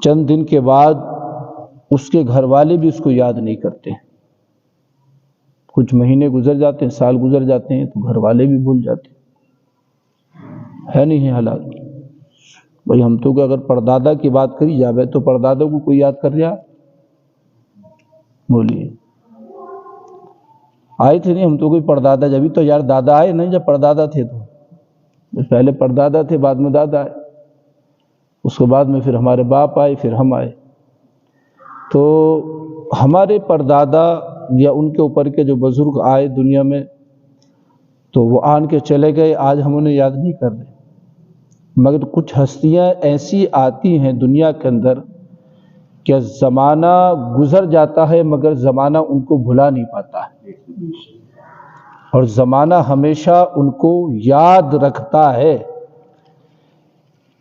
چند دن کے بعد اس کے گھر والے بھی اس کو یاد نہیں کرتے، کچھ مہینے گزر جاتے ہیں، سال گزر جاتے ہیں تو گھر والے بھی بھول جاتے ہیں۔ ہے نہیں ہے حالات بھائی؟ ہم تو کہ اگر پردادا کی بات کری جائے تو پردادا کو کوئی یاد کر رہا؟ بولیے، آئے تھے نہیں ہم تو کوئی پردادا، جبھی تو یار دادا آئے نہیں، جب پردادا تھے تو پہلے پردادا تھے، بعد میں دادا آئے، اس کے بعد میں پھر ہمارے باپ آئے، پھر ہم آئے۔ تو ہمارے پردادا یا ان کے اوپر کے جو بزرگ آئے دنیا میں تو وہ آن کے چلے گئے، آج ہم انہیں یاد نہیں کر رہے، مگر کچھ ہستیاں ایسی آتی ہیں دنیا کے اندر کہ زمانہ گزر جاتا ہے مگر زمانہ ان کو بھلا نہیں پاتا ہے، اور زمانہ ہمیشہ ان کو یاد رکھتا ہے۔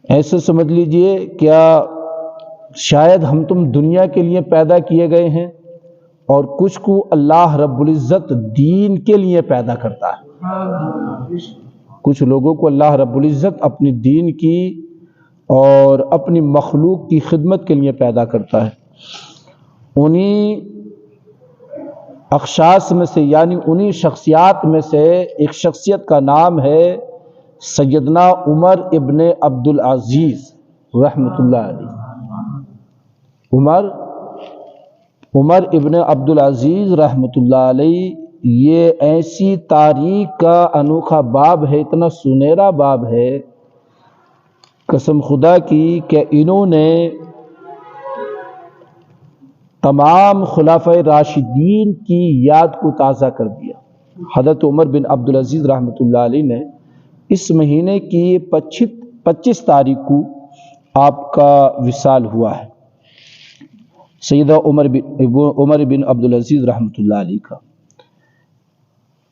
ایسے سمجھ لیجئے کیا شاید ہم تم دنیا کے لیے پیدا کیے گئے ہیں، اور کچھ کو اللہ رب العزت دین کے لیے پیدا کرتا ہے۔ کچھ لوگوں کو اللہ رب العزت اپنی دین کی اور اپنی مخلوق کی خدمت کے لیے پیدا کرتا ہے۔ انہی اشخاص میں سے، یعنی انہی شخصیات میں سے ایک شخصیت کا نام ہے سیدنا عمر ابن عبدالعزیز رحمۃ اللہ علیہ۔ عمر ابن عبدالعزیز رحمۃ اللہ علیہ، یہ ایسی تاریخ کا انوکھا باب ہے، اتنا سنہرا باب ہے قسم خدا کی کہ انہوں نے تمام خلفائے راشدین کی یاد کو تازہ کر دیا۔ حضرت عمر بن عبدالعزیز رحمۃ اللہ علیہ نے اس مہینے کی 25 تاریخ کو آپ کا وصال ہوا ہے، سیدہ عمر بن عبدالعزیز رحمۃ اللہ علیہ کا۔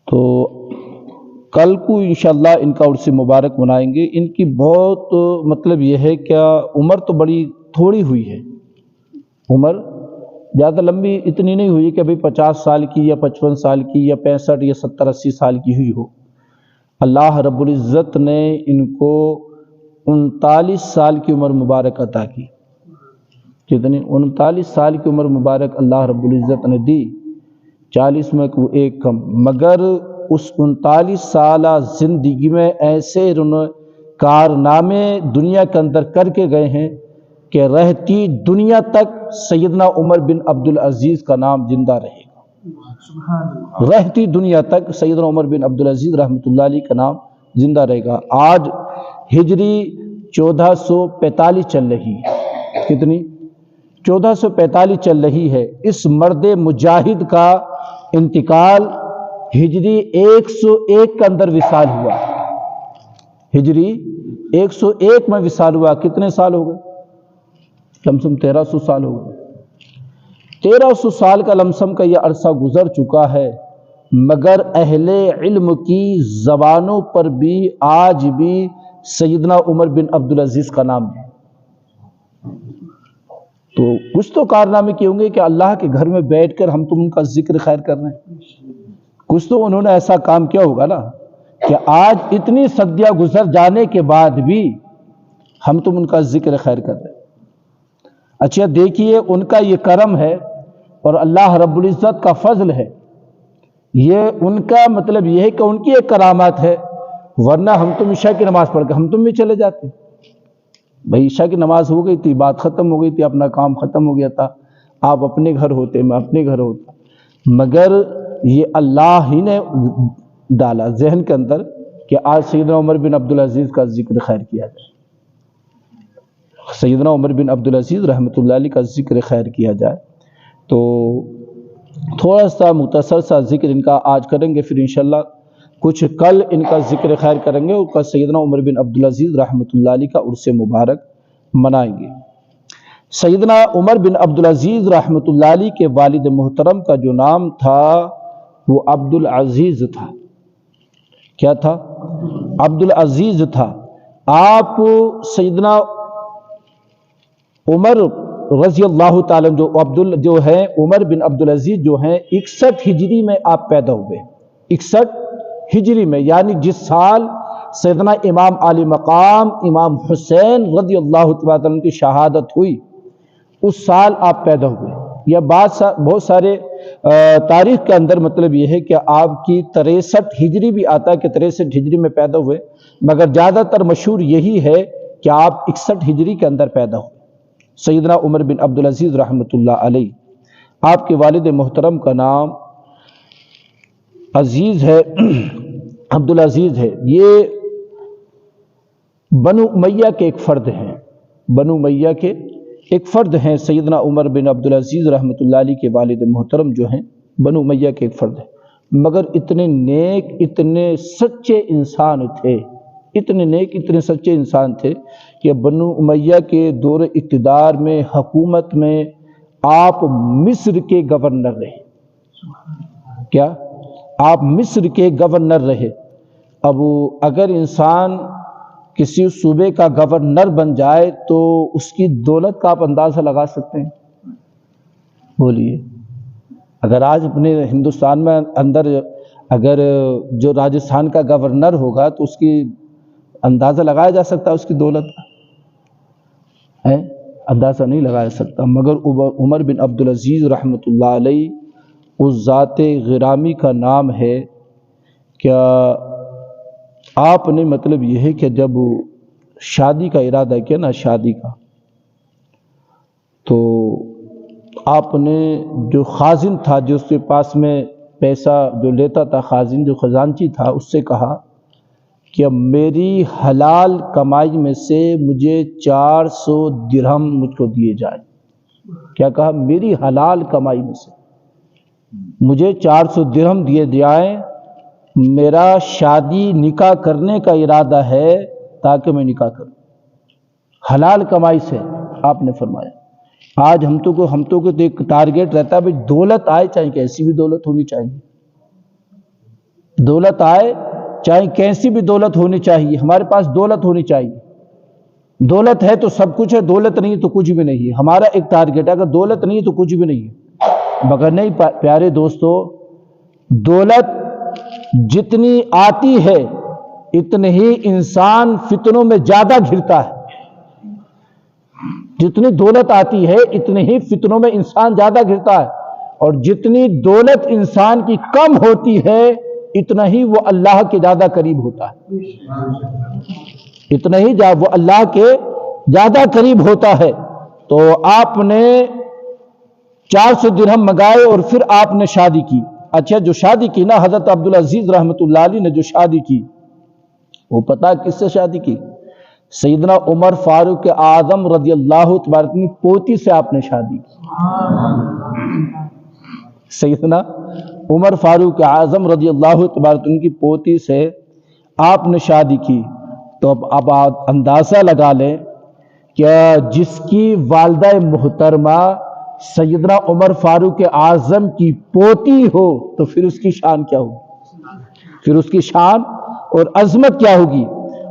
تو کل کو انشاءاللہ ان کا عرس مبارک منائیں گے۔ ان کی بہت مطلب یہ ہے کہ عمر تو بڑی تھوڑی ہوئی ہے، عمر زیادہ لمبی اتنی نہیں ہوئی کہ بھئی 50 سال کی یا 55 سال کی یا 65 یا 70 80 سال کی ہوئی ہو۔ اللہ رب العزت نے ان کو 39 سال کی عمر مبارک عطا کی۔ کتنی؟ 39 سال کی عمر مبارک اللہ رب العزت نے دی، 40 میں کو ایک کم، مگر اس 39 سالہ زندگی میں ایسے کارنامے دنیا کے اندر کر کے گئے ہیں کہ رہتی دنیا تک سیدنا عمر بن عبدالعزیز کا نام زندہ رہے گا۔ رہتی دنیا تک سیدنا عمر بن عبدالعزیز رحمۃ اللہ علیہ کا نام زندہ رہے گا۔ آج ہجری 1445 چل رہی ہے، کتنی؟ 1445 چل رہی ہے۔ اس مرد مجاہد کا انتقال ہجری 101 کے اندر وصال ہوا، ہجری 101 میں وصال ہوا۔ کتنے سال ہو گئے؟ لمسم 1300 سال ہو گئے۔ 1300 سال کا لمسم کا یہ عرصہ گزر چکا ہے، مگر اہل علم کی زبانوں پر بھی آج بھی سیدنا عمر بن عبدالعزیز کا نام ہے۔ تو کچھ تو کارنامے کیے ہوں گے کہ اللہ کے گھر میں بیٹھ کر ہم تم ان کا ذکر خیر کر رہے ہیں، کچھ تو انہوں نے ایسا کام کیا ہوگا نا کہ آج اتنی صدیاں گزر جانے کے بعد بھی ہم تم ان کا ذکر خیر کر رہے ہیں۔ اچھا دیکھیے، ان کا یہ کرم ہے اور اللہ رب العزت کا فضل ہے، یہ ان کا مطلب یہ ہے کہ ان کی ایک کرامات ہے، ورنہ ہم تم عشاء کی نماز پڑھ کے ہم تم بھی چلے جاتے۔ بھائی عشاء کی نماز ہو گئی تھی، بات ختم ہو گئی تھی، اپنا کام ختم ہو گیا تھا، آپ اپنے گھر ہوتے، میں اپنے گھر ہوتا، مگر یہ اللہ ہی نے ڈالا ذہن کے اندر کہ آج سیدنا عمر بن عبدالعزیز کا ذکر خیر کیا جائے، سیدنا عمر بن عبدالعزیز رحمۃ اللہ علیہ کا ذکر خیر کیا جائے۔ تو تھوڑا سا مختصر سا ذکر ان کا آج کریں گے، پھر انشاءاللہ کچھ کل ان کا ذکر خیر کریں گے، اور کا سیدنا عمر بن عبدالعزیز رحمۃ اللہ علیہ کا عرس مبارک منائیں گے۔ سیدنا عمر بن عبدالعزیز رحمۃ اللہ علیہ کے والد محترم کا جو نام تھا وہ عبدالعزیز تھا۔ کیا تھا؟ عبدالعزیز تھا۔ آپ سیدنا عمر رضی اللہ تعالیٰ جو ہیں عمر بن عبدالعزیز جو ہیں 61 ہجری میں آپ پیدا ہوئے، 61 ہجری میں، یعنی جس سال سیدنا امام علی مقام امام حسین رضی اللہ تعالیٰ عنہ کی شہادت ہوئی، اس سال آپ پیدا ہوئے. یا بہت سارے تاریخ کے اندر مطلب یہ ہے کہ آپ کی 63 ہجری بھی آتا ہے کہ 63 ہجری میں پیدا ہوئے، مگر زیادہ تر مشہور یہی ہے کہ آپ 61 ہجری کے اندر پیدا ہوئے. سیدنا عمر بن عبدالعزیز رحمۃ اللہ علیہ، آپ کے والد محترم کا نام عزیز ہے، عبدالعزیز ہے. یہ بنو امیہ کے ایک فرد ہیں، بنو امیہ کے ایک فرد ہیں. سیدنا عمر بن عبدالعزیز رحمۃ اللہ علیہ کے والد محترم جو ہیں بنو امیہ کے ایک فرد ہیں، مگر اتنے نیک، اتنے سچے انسان تھے، اتنے نیک، اتنے سچے انسان تھے کہ بنو امیہ کے دور اقتدار میں، حکومت میں آپ مصر کے گورنر رہے. کیا آپ مصر کے گورنر رہے؟ اب اگر انسان کسی صوبے کا گورنر بن جائے تو اس کی دولت کا آپ اندازہ لگا سکتے ہیں؟ بولیے. اگر آج اپنے ہندوستان میں اندر اگر جو راجستھان کا گورنر ہوگا تو اس کی اندازہ لگایا جا سکتا ہے اس کی دولت کا؟ اندازہ نہیں لگایا سکتا. مگر عمر بن عبدالعزیز رحمۃ اللہ علیہ اس ذات غرامی کا نام ہے. کیا آپ نے مطلب یہ ہے کہ جب شادی کا ارادہ کیا نا، شادی کا، تو آپ نے جو خازن تھا، جو اس کے پاس میں پیسہ جو لیتا تھا، خازن جو خزانچی تھا، اس سے کہا کہ میری حلال کمائی میں سے مجھے 400 درہم مجھ کو دیے جائیں. کیا کہا؟ میری حلال کمائی میں سے مجھے 400 درہم دیے جائیں، میرا شادی نکاح کرنے کا ارادہ ہے تاکہ میں نکاح کروں. حلال کمائی سے آپ نے فرمایا. آج ہم تو ایک ٹارگیٹ رہتا ہے، بھئی دولت آئے چاہے کیسی بھی دولت ہونی چاہیے، دولت آئے چاہے کیسی بھی دولت ہونی چاہیے، ہمارے پاس دولت ہونی چاہیے. دولت ہے تو سب کچھ ہے، دولت نہیں تو کچھ بھی نہیں ہے. ہمارا ایک ٹارگیٹ ہے، اگر دولت نہیں تو کچھ بھی نہیں ہے. مگر نہیں پیارے دوستو، دولت جتنی آتی ہے اتنے ہی انسان فتنوں میں زیادہ گھرتا ہے. جتنی دولت آتی ہے اتنے ہی فتنوں میں انسان زیادہ گھرتا ہے، اور جتنی دولت انسان کی کم ہوتی ہے اتنا ہی وہ اللہ کے زیادہ قریب ہوتا ہے، اتنا ہی وہ اللہ کے زیادہ قریب ہوتا ہے. تو آپ نے 400 درہم منگائے اور پھر آپ نے شادی کی. اچھا، جو شادی کی نا حضرت عبدالعزیز رحمۃ اللہ علیہ نے جو شادی کی، وہ پتہ کس سے شادی کی؟ سیدنا عمر فاروق اعظم رضی اللہ تبارک کی پوتی سے آپ نے شادی کی. سیدنا عمر فاروق اعظم رضی اللہ تبارک کی پوتی سے آپ نے شادی کی. تو اب آپ اندازہ لگا لیں کہ جس کی والدہ محترمہ سیدنا عمر فاروق اعظم کی پوتی ہو تو پھر اس کی شان کیا ہوگی، پھر اس کی شان اور عظمت کیا ہوگی.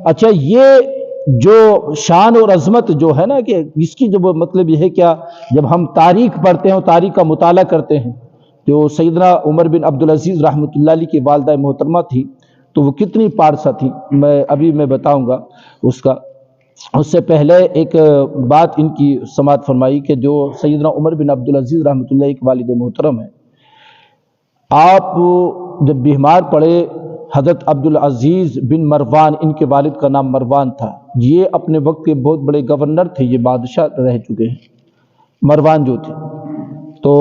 اچھا، یہ جو شان اور عظمت جو ہے نا، کہ اس کی جو مطلب یہ ہے، کیا جب ہم تاریخ پڑھتے ہیں، تاریخ کا مطالعہ کرتے ہیں، جو سیدنا عمر بن عبدالعزیز رحمۃ اللہ علیہ کی والدہ محترمہ تھی تو وہ کتنی پارسا تھی، میں بتاؤں گا اس کا. اس سے پہلے ایک بات ان کی سماعت فرمائی کہ جو سیدنا عمر بن عبدالعزیز رحمۃ اللہ کے والد محترم ہیں، آپ جب بیمار پڑے، حضرت عبدالعزیز بن مروان، ان کے والد کا نام مروان تھا، یہ اپنے وقت کے بہت بڑے گورنر تھے، یہ بادشاہ رہ چکے ہیں مروان جو تھے. تو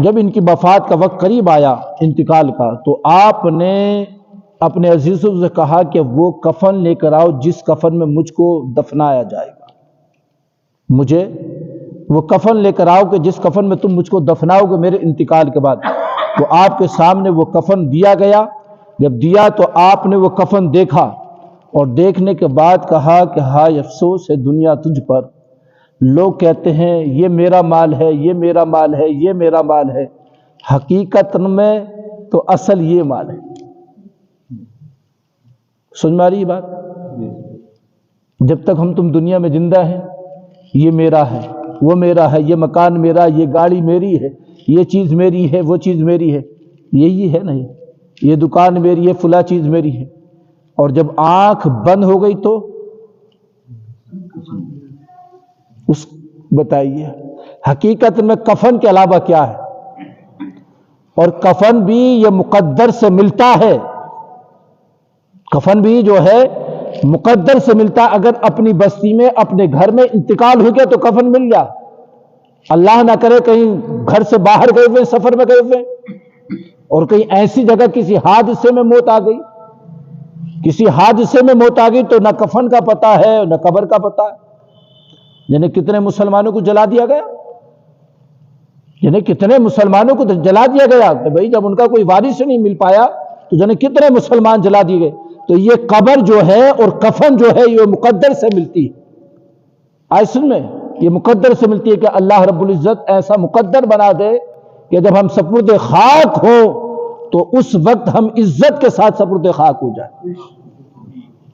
جب ان کی وفات کا وقت قریب آیا انتقال کا، تو آپ نے اپنے عزیزوں سے کہا کہ وہ کفن لے کر آؤ جس کفن میں مجھ کو دفنایا جائے گا. مجھے وہ کفن لے کر آؤ کہ جس کفن میں تم مجھ کو دفناؤ گے میرے انتقال کے بعد. تو آپ کے سامنے وہ کفن دیا گیا. جب دیا تو آپ نے وہ کفن دیکھا، اور دیکھنے کے بعد کہا کہ ہائے افسوس ہے دنیا تجھ پر، لوگ کہتے ہیں یہ میرا مال ہے، یہ میرا مال ہے، یہ میرا مال ہے، حقیقت میں تو اصل یہ مال ہے. سن میں آ رہی یہ بات؟ جب تک ہم تم دنیا میں زندہ ہیں، یہ میرا ہے، وہ میرا ہے، یہ مکان میرا، یہ گاڑی میری ہے، یہ چیز میری ہے، وہ چیز میری ہے، یہی ہے نا، یہ دکان میری ہے، فلاں چیز میری ہے. اور جب آنکھ بند ہو گئی تو بتائیے، حقیقت میں کفن کے علاوہ کیا ہے، اور کفن بھی یہ مقدر سے ملتا ہے، کفن بھی جو ہے مقدر سے ملتا ہے۔ اگر اپنی بستی میں اپنے گھر میں انتقال ہو گیا تو کفن مل گیا، اللہ نہ کرے کہیں گھر سے باہر گئے ہوئے، سفر میں گئے ہوئے، اور کہیں ایسی جگہ کسی حادثے میں موت آ گئی، کسی حادثے میں موت آ گئی تو نہ کفن کا پتہ ہے نہ قبر کا پتہ ہے۔ یعنی کتنے مسلمانوں کو جلا دیا گیا، یعنی کتنے مسلمانوں کو جلا دیا گیا کہ بھئی جب ان کا کوئی وارث نہیں مل پایا تو یعنی کتنے مسلمان جلا دیے گئے۔ تو یہ قبر جو ہے اور کفن جو ہے یہ مقدر سے ملتی ہے، آئسن میں یہ مقدر سے ملتی ہے کہ اللہ رب العزت ایسا مقدر بنا دے کہ جب ہم سپرد خاک ہو تو اس وقت ہم عزت کے ساتھ سپرد خاک ہو جائیں،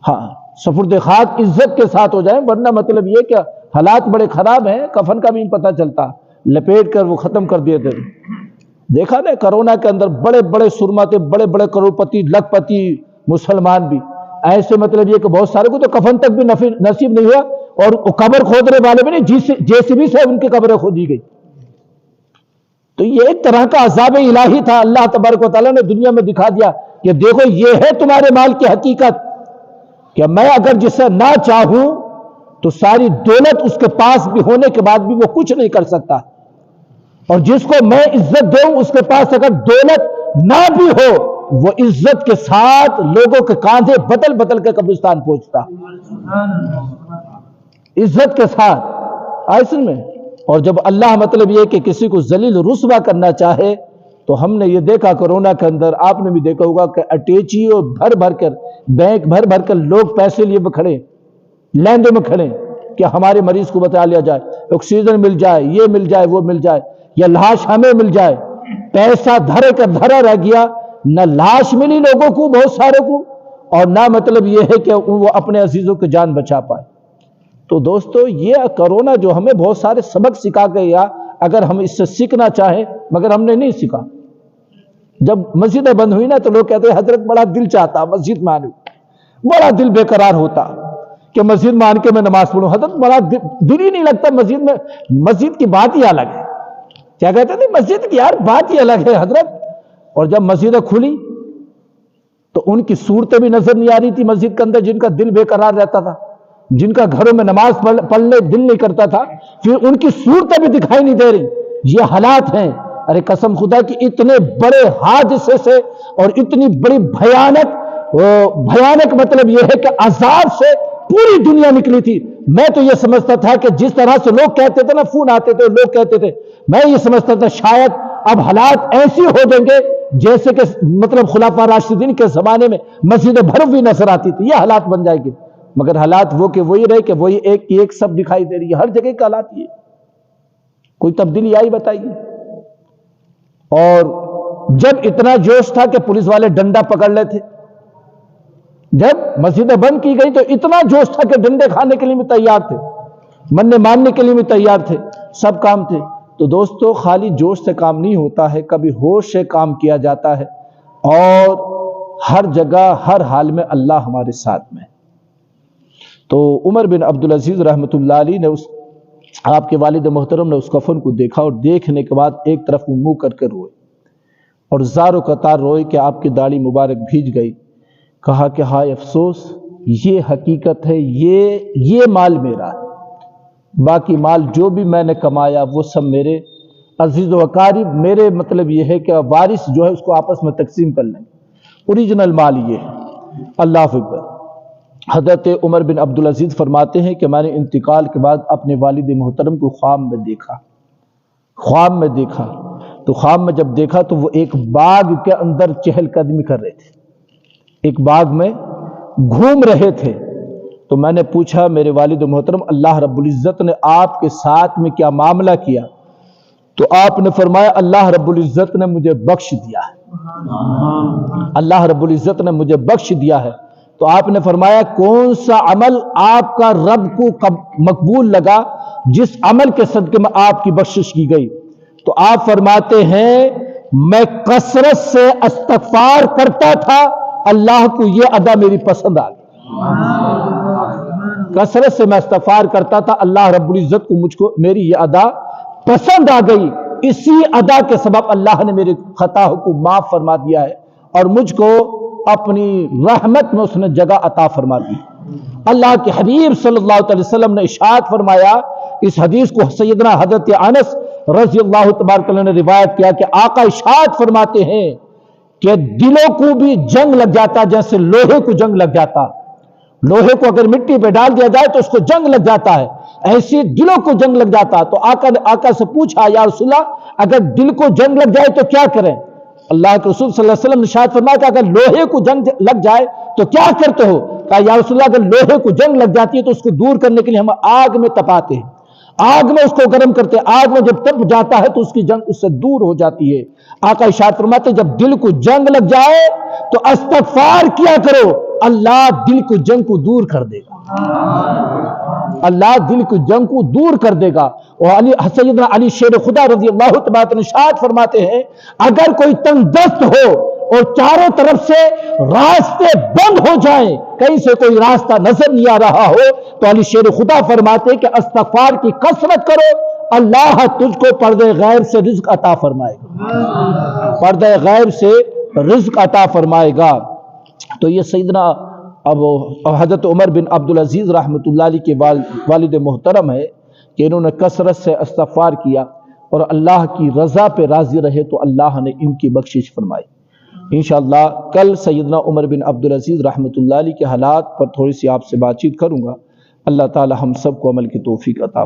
ہاں سپرد خاک عزت کے ساتھ ہو جائیں، ورنہ مطلب یہ کہ حالات بڑے خراب ہیں، کفن کا بھی نہیں پتہ چلتا، لپیٹ کر وہ ختم کر دیے تھے۔ دیکھا نا کرونا کے اندر بڑے بڑے سرماتے، بڑے بڑے کروڑ پتی، لکھ پتی مسلمان بھی ایسے مطلب یہ کہ بہت سارے کو تو کفن تک بھی نصیب نہیں ہوا، اور قبر کھودنے والے بھی نہیں، JCB سے ان کی قبریں کھودی گئی۔ تو یہ ایک طرح کا عذاب الہی تھا، اللہ تبارک و تعالیٰ نے دنیا میں دکھا دیا کہ دیکھو یہ ہے تمہارے مال کی حقیقت، کہ میں اگر جسے نہ چاہوں تو ساری دولت اس کے پاس بھی ہونے کے بعد بھی وہ کچھ نہیں کر سکتا، اور جس کو میں عزت دوں اس کے پاس اگر دولت نہ بھی ہو وہ عزت کے ساتھ لوگوں کے کاندھے بدل بدل کے قبرستان پہنچتا، عزت کے ساتھ آئسن میں۔ اور جب اللہ مطلب یہ کہ کسی کو ذلیل رسوا کرنا چاہے تو ہم نے یہ دیکھا کرونا کے اندر، آپ نے بھی دیکھا ہوگا کہ اٹیچیوں بھر بھر کر، بینک بھر بھر کر لوگ پیسے لیے کھڑے، لیندے میں کھڑے کہ ہمارے مریض کو بتا لیا جائے، آکسیجن مل جائے، یہ مل جائے، وہ مل جائے، یا لاش ہمیں مل جائے۔ پیسہ دھرے کا دھرا رہ گیا، نہ لاش ملی لوگوں کو، بہت سارے کو، اور نہ مطلب یہ ہے کہ وہ اپنے عزیزوں کی جان بچا پائے۔ تو دوستو یہ کرونا جو ہمیں بہت سارے سبق سکھا گیا، اگر ہم اس سے سیکھنا چاہیں، مگر ہم نے نہیں سیکھا۔ جب مسجدیں بند ہوئی نا تو لوگ کہتے ہیں حضرت بڑا دل چاہتا مسجد میں آنے، بڑا دل بے قرار ہوتا کہ مسجد میں آن کے میں نماز پڑھوں، حضرت بڑا دل ہی نہیں لگتا مسجد میں، مسجد کی بات ہی الگ ہے، کیا کہتے تھے مسجد کی یار بات ہی الگ ہے حضرت۔ اور جب مسجدیں کھلی تو ان کی صورتیں بھی نظر نہیں آ رہی تھی مسجد کے اندر، جن کا دل بے قرار رہتا تھا، جن کا گھروں میں نماز پڑھنے دل نہیں کرتا تھا، پھر ان کی صورتیں بھی دکھائی نہیں دے رہی۔ یہ حالات ہیں، ارے قسم خدا کی اتنے بڑے حادثے سے اور اتنی بڑی بھیانک مطلب یہ ہے کہ عذاب سے پوری دنیا نکلی تھی۔ میں تو یہ سمجھتا تھا کہ جس طرح سے لوگ کہتے تھے نا، فون آتے تھے لوگ کہتے تھے، میں یہ سمجھتا تھا شاید اب حالات ایسی ہو جائیں گے جیسے کہ مطلب خلفاء راشدین کے زمانے میں مسجدیں بھر ہوئی نظر آتی تھی، یہ حالات بن جائے گی۔ مگر حالات وہ کہ وہی رہے کہ وہی ایک سب دکھائی دے رہی ہے، ہر جگہ کے حالات یہ، کوئی تبدیلی آئی بتائیے؟ اور جب اتنا جوش تھا کہ پولیس والے ڈنڈا پکڑ لیتے تھے، جب مسجدیں بند کی گئی تو اتنا جوش تھا کہ ڈنڈے کھانے کے لیے بھی تیار تھے، مننے ماننے کے لیے بھی تیار تھے، سب کام تھے۔ تو دوستو خالی جوش سے کام نہیں ہوتا ہے، کبھی ہوش سے کام کیا جاتا ہے، اور ہر جگہ ہر حال میں اللہ ہمارے ساتھ میں۔ تو عمر بن عبدالعزیز رحمۃ اللہ علیہ نے آپ کے والد محترم نے اس کفن کو دیکھا، اور دیکھنے کے بعد ایک طرف منہ کر کے روئے، اور زار و قطار روئے کہ آپ کی داڑھی مبارک بھیج گئی۔ کہا کہ ہائے افسوس، یہ حقیقت ہے، یہ مال میرا ہے، باقی مال جو بھی میں نے کمایا وہ سب میرے عزیز و اقارب، میرے مطلب یہ ہے کہ وارث جو ہے اس کو آپس میں تقسیم کر لیں، اوریجنل مال یہ ہے۔ اللہ اکبر۔ حضرت عمر بن عبدالعزیز فرماتے ہیں کہ میں نے انتقال کے بعد اپنے والد محترم کو خواب میں دیکھا، تو خواب میں جب دیکھا تو وہ ایک باغ کے اندر چہل قدمی کر رہے تھے، ایک باغ میں گھوم رہے تھے۔ تو میں نے پوچھا میرے والد محترم اللہ رب العزت نے آپ کے ساتھ میں کیا معاملہ کیا؟ تو آپ نے فرمایا اللہ رب العزت نے مجھے بخش دیا ہے، اللہ رب العزت نے مجھے بخش دیا ہے۔ تو آپ نے فرمایا کون سا عمل آپ کا رب کو مقبول لگا جس عمل کے صدقے میں آپ کی بخشش کی گئی؟ تو آپ فرماتے ہیں میں کثرت سے استغفار کرتا تھا، اللہ کو یہ ادا میری پسند آ گئی، کثرت سے میں استغفار کرتا تھا، اللہ رب العزت کو مجھ کو میری یہ ادا پسند آ گئی، اسی ادا کے سبب اللہ نے میری خطا کو معاف فرما دیا ہے اور مجھ کو اپنی رحمت میں اس نے جگہ عطا فرما دی۔ اللہ کے حبیب صلی اللہ علیہ وسلم نے ارشاد فرمایا، اس حدیث کو سیدنا حضرت انس رضی اللہ تبارک عنہ نے روایت کیا کہ آقا ارشاد فرماتے ہیں کہ دلوں کو بھی جنگ لگ جاتا جیسے لوہے کو جنگ لگ جاتا، لوہے کو اگر مٹی پہ ڈال دیا جائے تو اس کو جنگ لگ جاتا ہے، ایسی دلوں کو جنگ لگ جاتا۔ تو آقا نے آقا سے پوچھا، یا رسول اللہ اگر دل کو جنگ لگ جائے تو کیا کریں؟ اللہ کے رسول صلی اللہ علیہ وسلم نے ارشاد فرمایا کہ اگر لوہے کو جنگ لگ جائے تو کیا کرتے ہو؟ کہا یا رسول اللہ اگر لوہے کو جنگ لگ جاتی ہے تو اس کو دور کرنے کے لیے ہم آگ میں تپاتے ہیں، آگ میں اس کو گرم کرتے ہیں، آگ میں جب تپ جاتا ہے تو اس کی جنگ اس سے دور ہو جاتی ہے۔ آقا ارشاد فرماتے جب دل کو جنگ لگ جائے تو استغفار کیا کرو، اللہ دل کو جنگ کو دور کر دے گا، اللہ دل کو جنگ کو دور کر دے گا۔ اور سیدنا علی شیر خدا رضی اللہ تبارک عنہ ارشاد فرماتے ہیں اگر کوئی تنگ دست ہو اور چاروں طرف سے راستے بند ہو جائیں، کہیں سے کوئی راستہ نظر نہیں آ رہا ہو، تو علی شیر خدا فرماتے کہ استغفار کی کثرت کرو، اللہ تجھ کو پردے غیب سے رزق عطا فرمائے گا، پردے غیب سے رزق عطا فرمائے گا۔ تو یہ سیدنا اب حضرت عمر بن عبدالعزیز رحمۃ اللہ علیہ کے والد محترم ہے کہ انہوں نے کثرت سے استغفار کیا اور اللہ کی رضا پہ راضی رہے تو اللہ نے ان کی بخشش فرمائی۔ انشاءاللہ کل سیدنا عمر بن عبدالعزیز رحمۃ اللہ علیہ کے حالات پر تھوڑی سی آپ سے بات چیت کروں گا۔ اللہ تعالی ہم سب کو عمل کی توفیق عطا